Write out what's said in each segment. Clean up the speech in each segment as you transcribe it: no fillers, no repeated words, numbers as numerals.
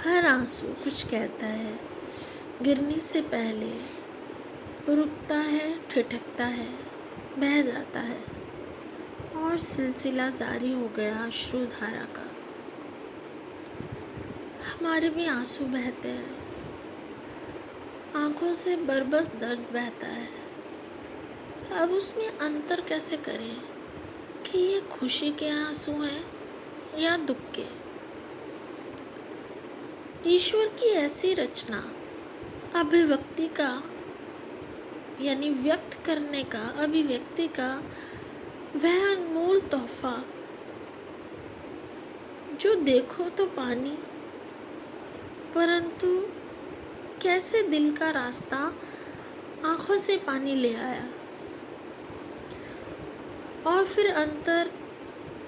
हर आंसू कुछ कहता है, गिरने से पहले रुकता है, ठिठकता है, बह जाता है और सिलसिला जारी हो गया अश्रुधारा का। हमारे भी आंसू बहते हैं, आंखों से बरबस दर्द बहता है। अब उसमें अंतर कैसे करें कि ये खुशी के आंसू हैं या दुख के। ईश्वर की ऐसी रचना अभिव्यक्ति का यानी व्यक्त करने का, अभिव्यक्ति का वह अनमोल तोहफा जो देखो तो पानी, परंतु कैसे दिल का रास्ता आंखों से पानी ले आया। और फिर अंतर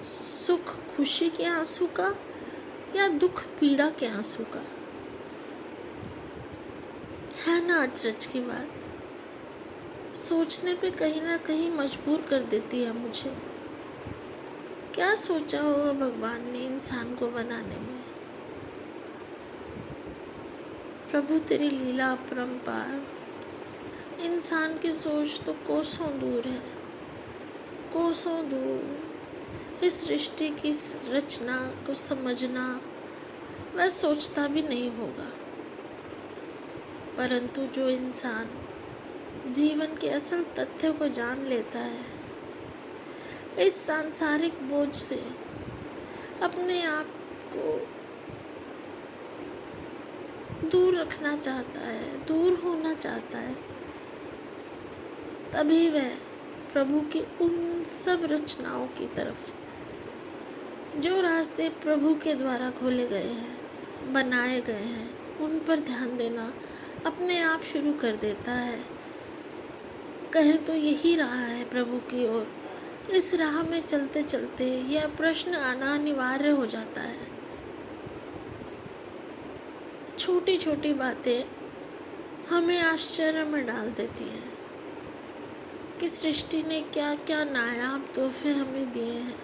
सुख खुशी के आंसू का या दुख पीड़ा के आंसू का। है ना अचरज की बात, सोचने पे कहीं ना कहीं मजबूर कर देती है मुझे। क्या सोचा होगा भगवान ने इंसान को बनाने में। प्रभु तेरी लीला अपरंपार। इंसान की सोच तो कोसों दूर है, कोसों दूर। इस सृष्टि की रचना को समझना वह सोचता भी नहीं होगा। परंतु जो इंसान जीवन के असल तथ्य को जान लेता है, इस सांसारिक बोझ से अपने आप को दूर रखना चाहता है, दूर होना चाहता है, तभी वह प्रभु की उन सब रचनाओं की तरफ, जो रास्ते प्रभु के द्वारा खोले गए हैं, बनाए गए हैं, उन पर ध्यान देना अपने आप शुरू कर देता है। कहें तो यही राह है प्रभु की ओर। इस राह में चलते चलते यह प्रश्न आना अनिवार्य हो जाता है। छोटी छोटी बातें हमें आश्चर्य में डाल देती हैं कि सृष्टि ने क्या क्या नायाब तोहफे हमें दिए हैं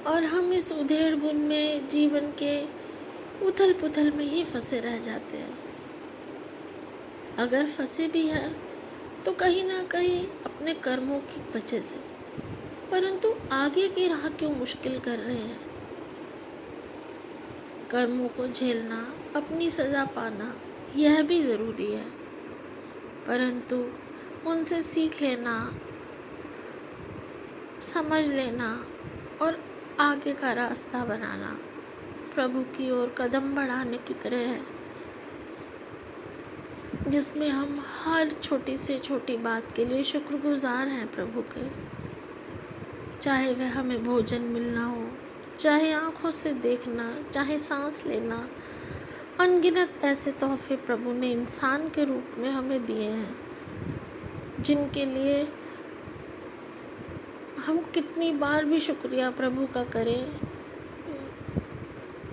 और हम इस उधेड़ बुन में जीवन के उथल पुथल में ही फंसे रह जाते हैं। अगर फंसे भी हैं तो कहीं ना कहीं अपने कर्मों की वजह से, परंतु आगे की राह क्यों मुश्किल कर रहे हैं। कर्मों को झेलना, अपनी सज़ा पाना, यह भी ज़रूरी है, परंतु उनसे सीख लेना, समझ लेना और आगे का रास्ता बनाना प्रभु की ओर कदम बढ़ाने की तरह है, जिसमें हम हर छोटी से छोटी बात के लिए शुक्रगुजार हैं प्रभु के। चाहे वह हमें भोजन मिलना हो, चाहे आँखों से देखना, चाहे सांस लेना, अनगिनत ऐसे तोहफे प्रभु ने इंसान के रूप में हमें दिए हैं, जिनके लिए हम कितनी बार भी शुक्रिया प्रभु का करें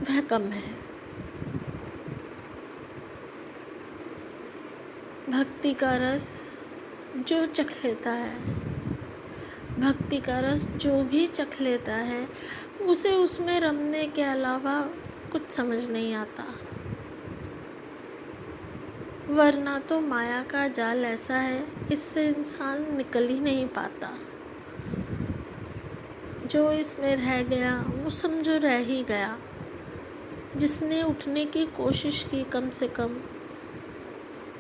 वह कम है। भक्ति का रस जो चख लेता है, भक्ति का रस जो भी चख लेता है, उसे उसमें रमने के अलावा कुछ समझ नहीं आता। वरना तो माया का जाल ऐसा है, इससे इंसान निकल ही नहीं पाता। जो इसमें रह गया वो समझो रह ही गया। जिसने उठने की कोशिश की, कम से कम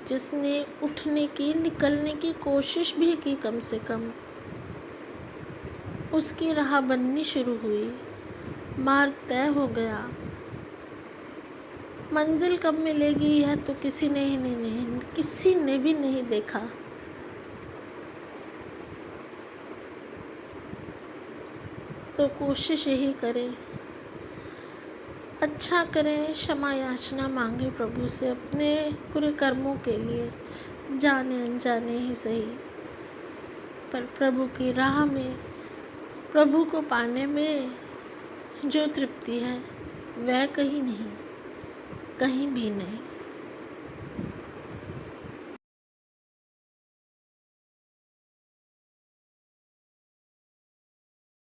जिसने उठने की, निकलने की कोशिश भी की, कम से कम उसकी राह बननी शुरू हुई, मार्ग तय हो गया। मंजिल कब मिलेगी यह तो किसी ने भी नहीं देखा। तो कोशिश यही करें, अच्छा करें, क्षमा याचना मांगे प्रभु से अपने पूरे कर्मों के लिए, जाने अनजाने ही सही, पर प्रभु की राह में, प्रभु को पाने में जो तृप्ति है वह कहीं नहीं, कहीं भी नहीं।